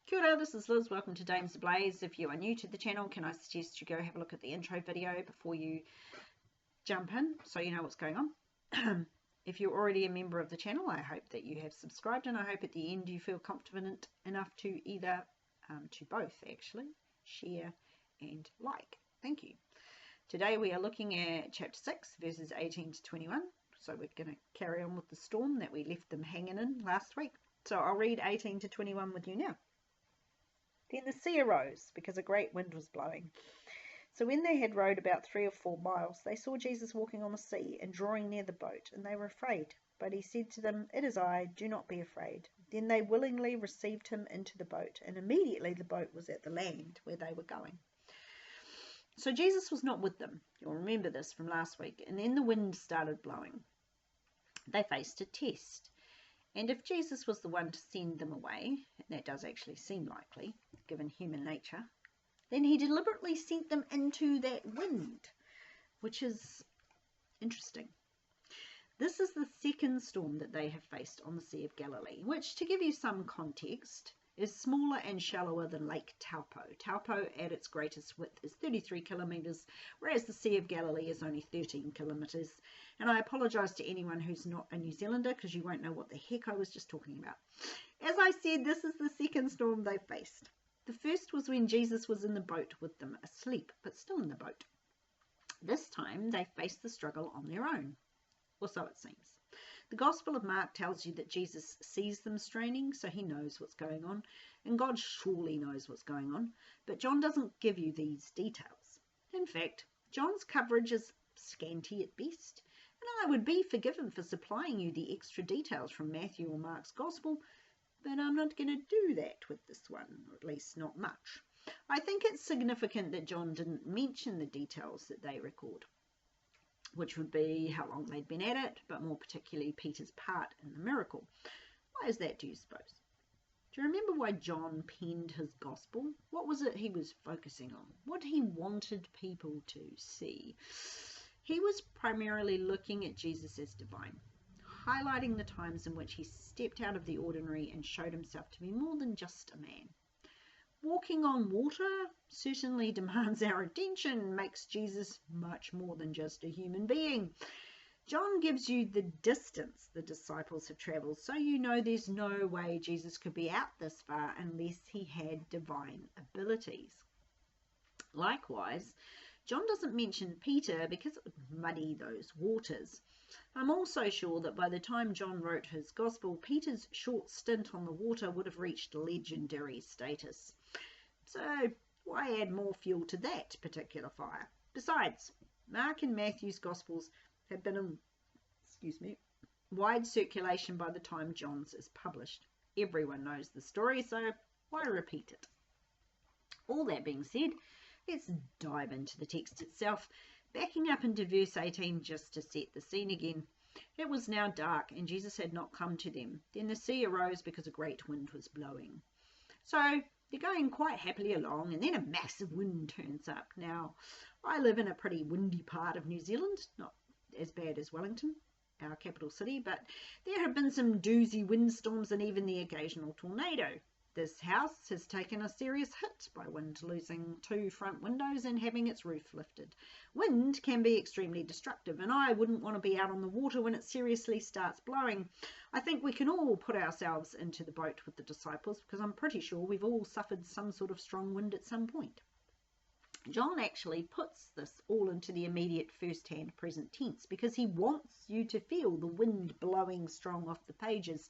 Kia ora, this is Liz. Welcome to Dames Ablaze. If you are new to the channel, can I suggest you go have a look at the intro video before you jump in so you know what's going on. If you're already a member of the channel, I hope that you have subscribed, and I hope at the end you feel confident enough to either, to both actually, share and like. Thank you. Today we are looking at chapter 6, verses 18 to 21. So we're going to carry on with the storm that we left them hanging in last week. So I'll read 18 to 21 with you now. Then the sea arose, because a great wind was blowing. So when they had rowed about 3 or 4 miles, they saw Jesus walking on the sea and drawing near the boat, and they were afraid. But he said to them, "It is I, do not be afraid." Then they willingly received him into the boat, and immediately the boat was at the land where they were going. So Jesus was not with them. You'll remember this from last week. And then the wind started blowing. They faced a test. And if Jesus was the one to send them away, and that does actually seem likely, given human nature, then he deliberately sent them into that wind, which is interesting. This is the second storm that they have faced on the Sea of Galilee, which, to give you some context, is smaller and shallower than Lake Taupo. Taupo at its greatest width is 33 kilometres, whereas the Sea of Galilee is only 13 kilometres. And I apologise to anyone who's not a New Zealander, because you won't know what the heck I was just talking about. As I said, this is the second storm they faced. The first was when Jesus was in the boat with them, asleep, but still in the boat. This time they faced the struggle on their own, or so it seems. The Gospel of Mark tells you that Jesus sees them straining, so he knows what's going on, and God surely knows what's going on, but John doesn't give you these details. In fact, John's coverage is scanty at best, and I would be forgiven for supplying you the extra details from Matthew or Mark's Gospel, but I'm not going to do that with this one, or at least not much. I think it's significant that John didn't mention the details that they record, which would be how long they'd been at it, but more particularly Peter's part in the miracle. Why is that, do you suppose? Do you remember why John penned his gospel? What was it he was focusing on? What he wanted people to see? He was primarily looking at Jesus as divine, highlighting the times in which he stepped out of the ordinary and showed himself to be more than just a man. Walking on water certainly demands our attention, makes Jesus much more than just a human being. John gives you the distance the disciples have travelled, so you know there's no way Jesus could be out this far unless he had divine abilities. Likewise, John doesn't mention Peter because it would muddy those waters. I'm also sure that by the time John wrote his gospel, Peter's short stint on the water would have reached legendary status. So why add more fuel to that particular fire? Besides, Mark and Matthew's gospels have been in, wide circulation by the time John's is published. Everyone knows the story, so why repeat it? All that being said, let's dive into the text itself, backing up into verse 18 just to set the scene again. It was now dark, and Jesus had not come to them. Then the sea arose because a great wind was blowing. So they're going quite happily along, and then a massive wind turns up. Now, I live in a pretty windy part of New Zealand, not as bad as Wellington, our capital city, but there have been some doozy windstorms and even the occasional tornado. This house has taken a serious hit by wind, losing 2 front windows and having its roof lifted. Wind can be extremely destructive, and I wouldn't want to be out on the water when it seriously starts blowing. I think we can all put ourselves into the boat with the disciples, because I'm pretty sure we've all suffered some sort of strong wind at some point. John actually puts this all into the immediate first-hand present tense because he wants you to feel the wind blowing strong off the pages,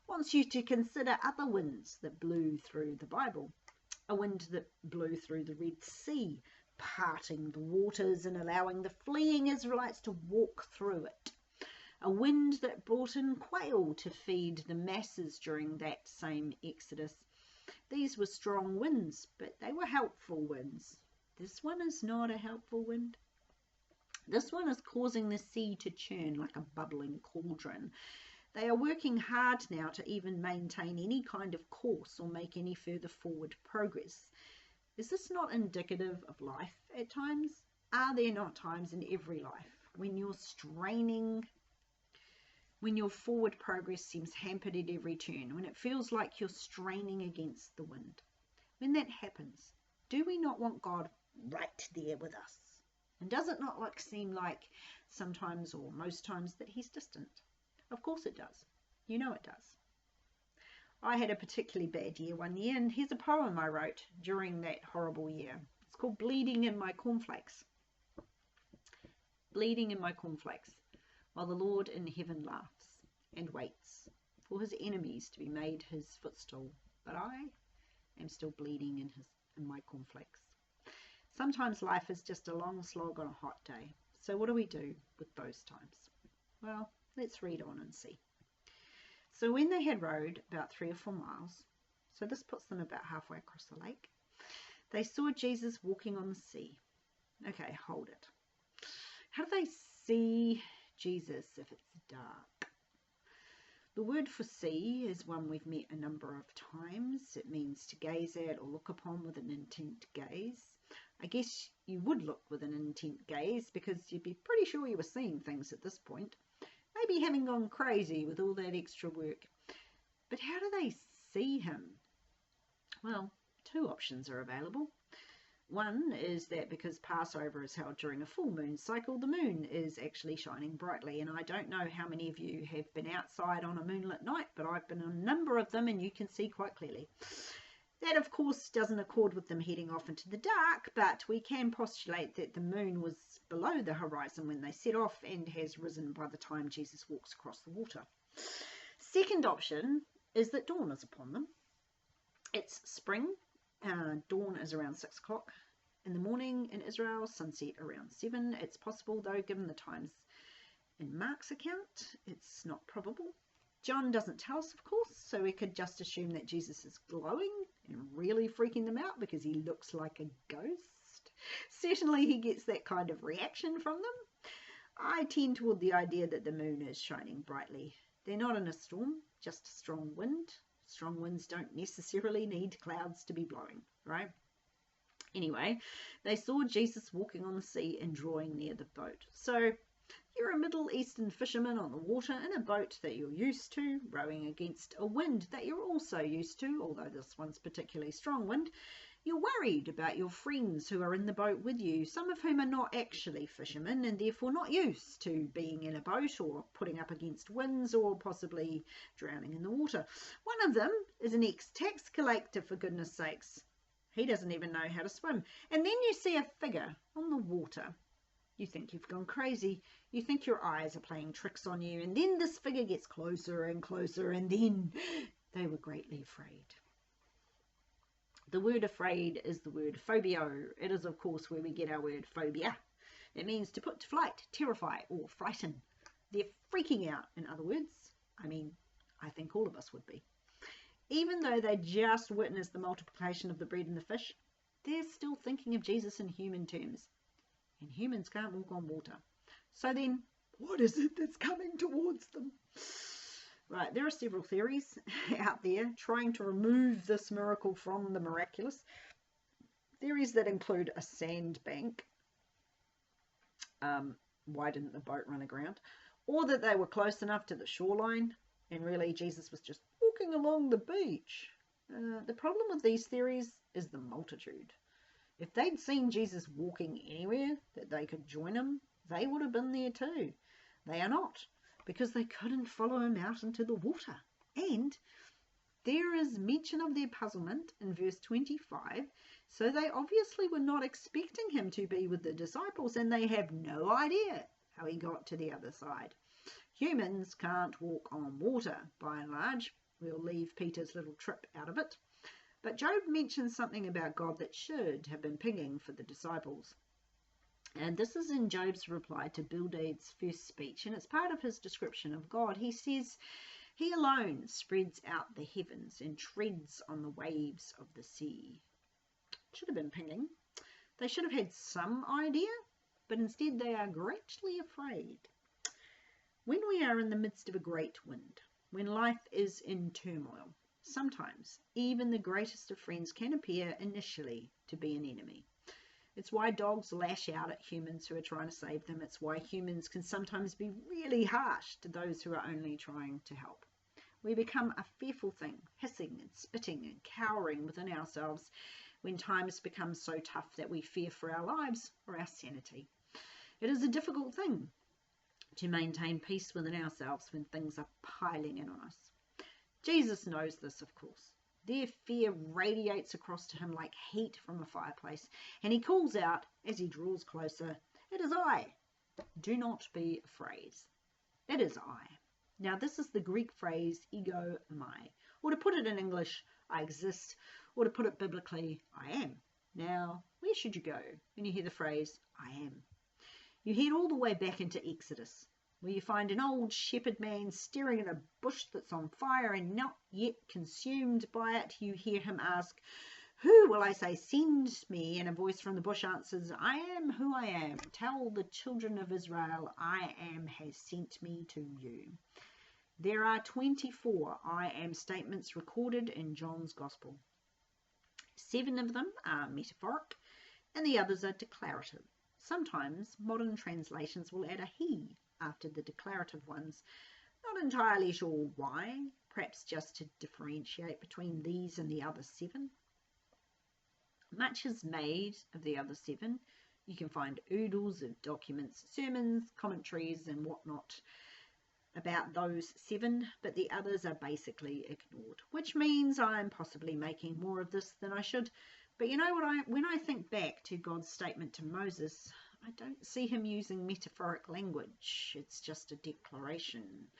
wants you to consider other winds that blew through the Bible. A wind that blew through the Red Sea, parting the waters and allowing the fleeing Israelites to walk through it. A wind that brought in quail to feed the masses during that same Exodus. These were strong winds, but they were helpful winds. This one is not a helpful wind. This one is causing the sea to churn like a bubbling cauldron. They are working hard now to even maintain any kind of course or make any further forward progress. Is this not indicative of life at times? Are there not times in every life when you're straining when your forward progress seems hampered at every turn, when it feels like you're straining against the wind. When that happens, do we not want God right there with us? And does it not seem like sometimes or most times that he's distant? Of course it does. You know it does. I had a particularly bad year one year, and here's a poem I wrote during that horrible year. It's called Bleeding in My Cornflakes. Bleeding in my cornflakes, while the Lord in heaven laughs and waits for his enemies to be made his footstool. But I am still bleeding in my cornflakes. Sometimes life is just a long slog on a hot day. So what do we do with those times? Well, let's read on and see. So when they had rowed about 3 or 4 miles, so this puts them about halfway across the lake, they saw Jesus walking on the sea. Okay, hold it. How do they see Jesus if it's dark? The word for see is one we've met a number of times. It means to gaze at or look upon with an intent gaze. I guess you would look with an intent gaze because you'd be pretty sure you were seeing things at this point. Maybe having gone crazy with all that extra work. But how do they see him? Well, 2 options are available. One is that because Passover is held during a full moon cycle, the moon is actually shining brightly. And I don't know how many of you have been outside on a moonlit night, but I've been on a number of them and you can see quite clearly. That, of course, doesn't accord with them heading off into the dark, but we can postulate that the moon was below the horizon when they set off and has risen by the time Jesus walks across the water. Second option is that dawn is upon them. It's spring. Dawn is around 6 o'clock in the morning in Israel, sunset around 7. It's possible, though, given the times in Mark's account, it's not probable. John doesn't tell us, of course, so we could just assume that Jesus is glowing and really freaking them out because he looks like a ghost. Certainly he gets that kind of reaction from them. I tend toward the idea that the moon is shining brightly. They're not in a storm, just a strong wind. Strong winds don't necessarily need clouds to be blowing, right? Anyway, they saw Jesus walking on the sea and drawing near the boat. So you're a Middle Eastern fisherman on the water in a boat that you're used to, rowing against a wind that you're also used to, although this one's particularly strong wind. You're worried about your friends who are in the boat with you, some of whom are not actually fishermen and therefore not used to being in a boat or putting up against winds or possibly drowning in the water. One of them is an ex-tax collector, for goodness sakes. He doesn't even know how to swim. And then you see a figure on the water. You think you've gone crazy. You think your eyes are playing tricks on you. And then this figure gets closer and closer, and then they were greatly afraid. The word afraid is the word phobio. It is, of course, where we get our word phobia. It means to put to flight, terrify, or frighten. They're freaking out, in other words. I mean, I think all of us would be. Even though they just witnessed the multiplication of the bread and the fish, they're still thinking of Jesus in human terms. And humans can't walk on water. So then, what is it that's coming towards them? Right, there are several theories out there trying to remove this miracle from the miraculous. Theories that include a sandbank. Why didn't the boat run aground? Or that they were close enough to the shoreline and really Jesus was just walking along the beach. The problem with these theories is the multitude. If they'd seen Jesus walking anywhere that they could join him, they would have been there too. They are not, because they couldn't follow him out into the water. And there is mention of their puzzlement in verse 25, so they obviously were not expecting him to be with the disciples, and they have no idea how he got to the other side. Humans can't walk on water, by and large. We'll leave Peter's little trip out of it. But Job mentions something about God that should have been pinging for the disciples. And this is in Job's reply to Bildad's first speech, and it's part of his description of God. He says, "He alone spreads out the heavens and treads on the waves of the sea." Should have been pinging. They should have had some idea, but instead they are greatly afraid. When we are in the midst of a great wind, when life is in turmoil, sometimes even the greatest of friends can appear initially to be an enemy. It's why dogs lash out at humans who are trying to save them. It's why humans can sometimes be really harsh to those who are only trying to help. We become a fearful thing, hissing and spitting and cowering within ourselves when times become so tough that we fear for our lives or our sanity. It is a difficult thing to maintain peace within ourselves when things are piling in on us. Jesus knows this, of course. Their fear radiates across to him like heat from a fireplace, and he calls out as he draws closer, "It is I. Do not be afraid." It is I. Now, this is the Greek phrase ego mai, or to put it in English, I exist, or to put it biblically, I am. Now, where should you go when you hear the phrase, I am? You head all the way back into Exodus, where you find an old shepherd man staring at a bush that's on fire and not yet consumed by it. You hear him ask, "Who will I say send me?" And a voice from the bush answers, "I am who I am. Tell the children of Israel, I am has sent me to you." There are 24 I am statements recorded in John's Gospel. 7 of them are metaphoric and the others are declarative. Sometimes modern translations will add a he after the declarative ones. Not entirely sure why, perhaps just to differentiate between these and the other 7. Much is made of the other 7. You can find oodles of documents, sermons, commentaries and whatnot about those 7, but the others are basically ignored, which means I'm possibly making more of this than I should. But you know what, when I think back to God's statement to Moses, I don't see him using metaphoric language. It's just a declaration.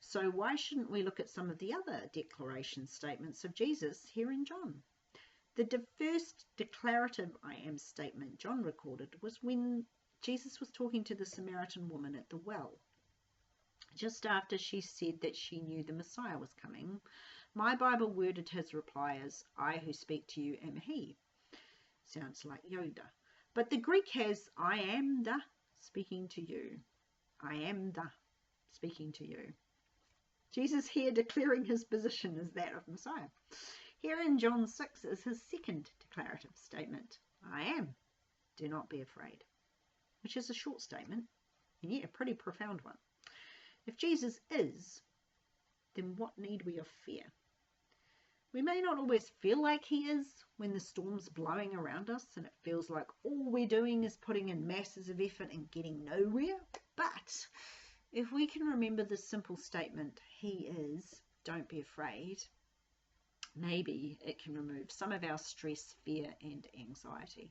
So why shouldn't we look at some of the other declaration statements of Jesus here in John? The first declarative I am statement John recorded was when Jesus was talking to the Samaritan woman at the well. Just after she said that she knew the Messiah was coming, my Bible worded his reply as, "I who speak to you am he." Sounds like Yoda. But the Greek has, "I am the speaking to you." I am the speaking to you. Jesus here declaring his position as that of Messiah. Here in John 6 is his second declarative statement. I am. Do not be afraid. Which is a short statement, and yet a pretty profound one. If Jesus is, then what need we of fear? We may not always feel like he is when the storm's blowing around us and it feels like all we're doing is putting in masses of effort and getting nowhere. But if we can remember the simple statement, he is, don't be afraid, maybe it can remove some of our stress, fear and anxiety.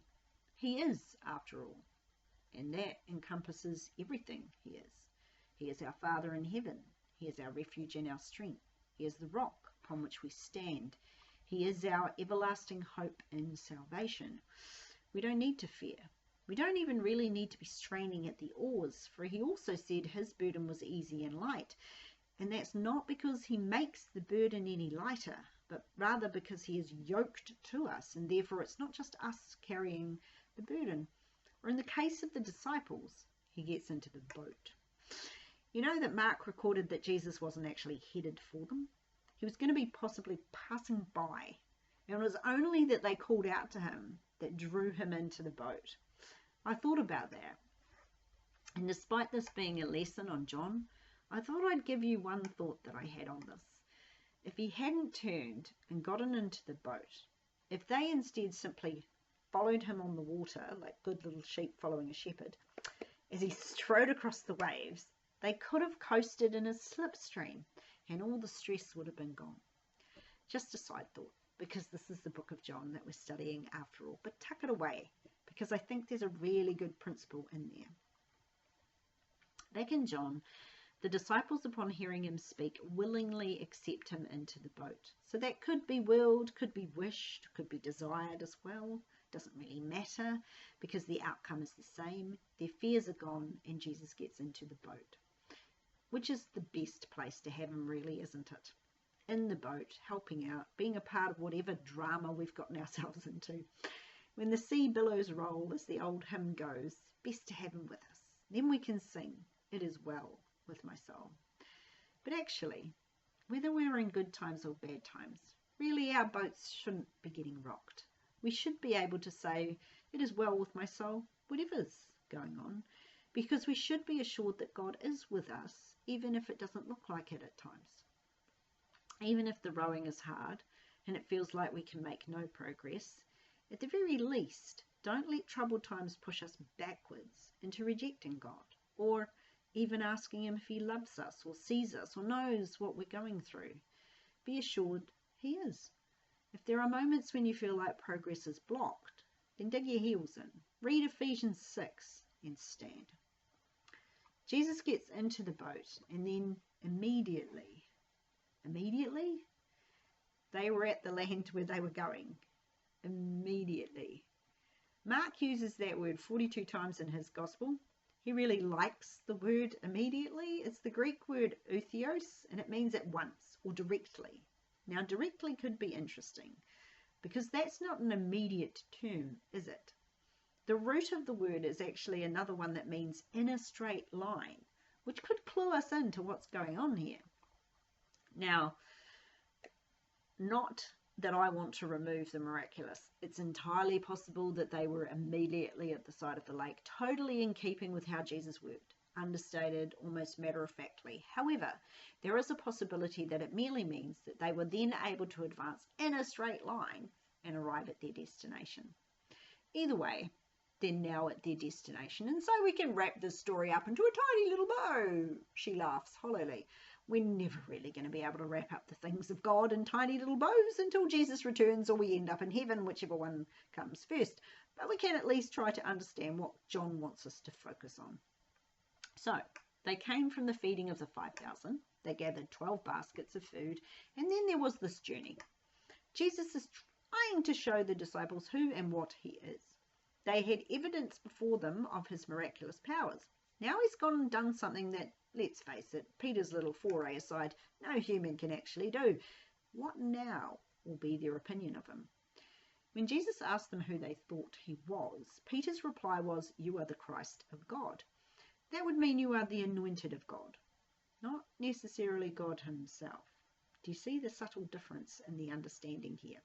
He is, after all, and that encompasses everything he is. He is our Father in heaven. He is our refuge and our strength. He is the rock upon which we stand. He is our everlasting hope in salvation. We don't need to fear. We don't even really need to be straining at the oars, for he also said his burden was easy and light. And that's not because he makes the burden any lighter, but rather because he is yoked to us, and therefore it's not just us carrying the burden. Or in the case of the disciples, he gets into the boat. You know that Mark recorded that Jesus wasn't actually headed for them. He was going to be possibly passing by. And it was only that they called out to him that drew him into the boat. I thought about that. And despite this being a lesson on John, I thought I'd give you one thought that I had on this. If he hadn't turned and gotten into the boat, if they instead simply followed him on the water, like good little sheep following a shepherd, as he strode across the waves, they could have coasted in a slipstream and all the stress would have been gone. Just a side thought, because this is the book of John that we're studying after all, but tuck it away because I think there's a really good principle in there. Back in John, the disciples, upon hearing him speak, willingly accept him into the boat. So that could be willed, could be wished, could be desired as well. Doesn't really matter because the outcome is the same. Their fears are gone and Jesus gets into the boat, which is the best place to have him, really, isn't it? In the boat, helping out, being a part of whatever drama we've gotten ourselves into. When the sea billows roll, as the old hymn goes, best to have him with us. Then we can sing, "It is well with my soul." But actually, whether we're in good times or bad times, really our boats shouldn't be getting rocked. We should be able to say It is well with my soul, whatever's going on, because we should be assured that God is with us, even if it doesn't look like it at times. Even if the rowing is hard and it feels like we can make no progress, at the very least, don't let troubled times push us backwards into rejecting God, or even asking him if he loves us or sees us or knows what we're going through. Be assured he is. If there are moments when you feel like progress is blocked, then dig your heels in. Read Ephesians 6 and stand. Jesus gets into the boat, and then immediately, they were at the land where they were going. Immediately. Mark uses that word 42 times in his gospel. He really likes the word immediately. It's the Greek word outheos, and it means at once or directly. Now, directly could be interesting because that's not an immediate term, is it? The root of the word is actually another one that means in a straight line, which could clue us into what's going on here. Now, not that I want to remove the miraculous. It's entirely possible that they were immediately at the side of the lake, totally in keeping with how Jesus worked, understated, almost matter-of-factly. However, there is a possibility that it merely means that they were then able to advance in a straight line and arrive at their destination. Either way, they're now at their destination, and so we can wrap this story up into a tiny little bow. She laughs hollowly. We're never really going to be able to wrap up the things of God in tiny little bows until Jesus returns or we end up in heaven, whichever one comes first. But we can at least try to understand what John wants us to focus on. So, they came from the feeding of the 5,000. They gathered 12 baskets of food, and then there was this journey. Jesus is trying to show the disciples who and what he is. They had evidence before them of his miraculous powers. Now he's gone and done something that, let's face it, Peter's little foray aside, no human can actually do. What now will be their opinion of him? When Jesus asked them who they thought he was, Peter's reply was, "You are the Christ of God." That would mean you are the anointed of God, not necessarily God himself. Do you see the subtle difference in the understanding here?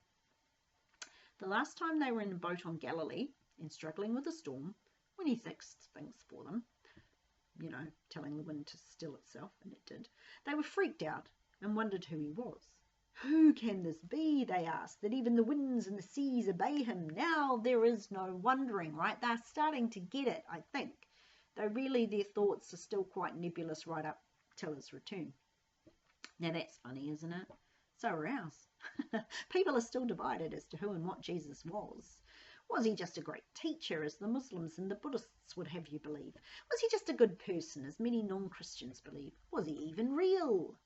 The last time they were in a boat on Galilee and struggling with a storm, when he fixed things for them, telling the wind to still itself, and it did, they were freaked out and wondered who he was. Who can this be, they asked, that even the winds and the seas obey him? Now there is no wondering, right? They're starting to get it, I think, though really their thoughts are still quite nebulous right up till his return. Now that's funny, isn't it? So are ours. People are still divided as to who and what Jesus was. Was he just a great teacher, as the Muslims and the Buddhists would have you believe? Was he just a good person, as many non-Christians believe? Was he even real?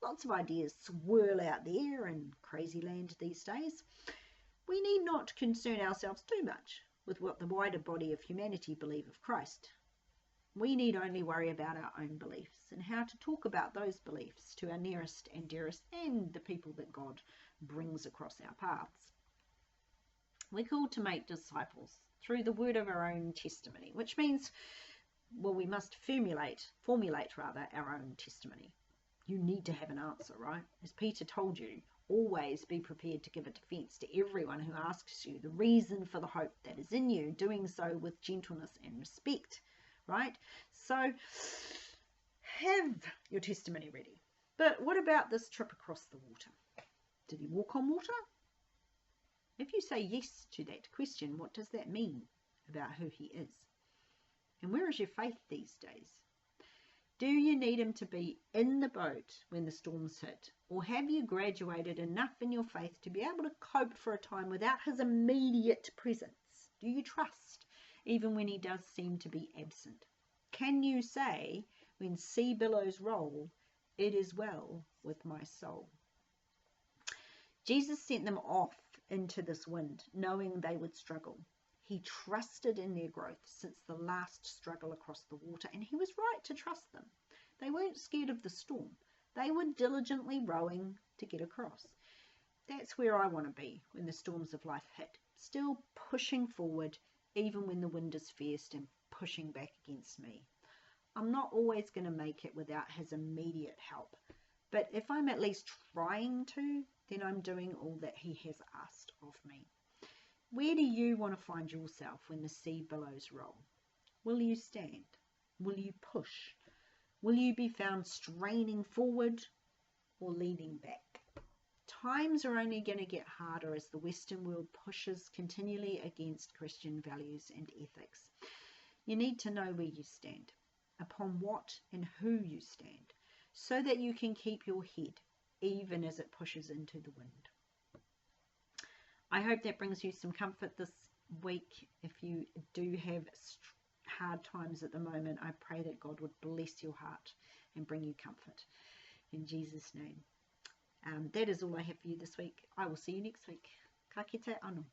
Lots of ideas swirl out there in crazy land these days. We need not concern ourselves too much with what the wider body of humanity believe of Christ. We need only worry about our own beliefs and how to talk about those beliefs to our nearest and dearest and the people that God brings across our paths. We're called to make disciples through the word of our own testimony, which means, we must formulate our own testimony. You need to have an answer, right? As Peter told you, always be prepared to give a defense to everyone who asks you the reason for the hope that is in you, doing so with gentleness and respect, right? So have your testimony ready. But what about this trip across the water? Did he walk on water? If you say yes to that question, what does that mean about who he is? And where is your faith these days? Do you need him to be in the boat when the storms hit? Or have you graduated enough in your faith to be able to cope for a time without his immediate presence? Do you trust even when he does seem to be absent? Can you say, when sea billows roll, "It is well with my soul"? Jesus sent them off into this wind, knowing they would struggle. He trusted in their growth since the last struggle across the water, and he was right to trust them. They weren't scared of the storm. They were diligently rowing to get across. That's where I want to be when the storms of life hit, still pushing forward, even when the wind is fierce and pushing back against me. I'm not always going to make it without his immediate help, but if I'm at least trying to, then I'm doing all that he has asked of me. Where do you want to find yourself when the sea billows roll? Will you stand? Will you push? Will you be found straining forward or leaning back? Times are only going to get harder as the Western world pushes continually against Christian values and ethics. You need to know where you stand, upon what and who you stand, so that you can keep your head even as it pushes into the wind. I hope that brings you some comfort this week. If you do have hard times at the moment, I pray that God would bless your heart and bring you comfort. In Jesus' name. That is all I have for you this week. I will see you next week. Ka kite anō.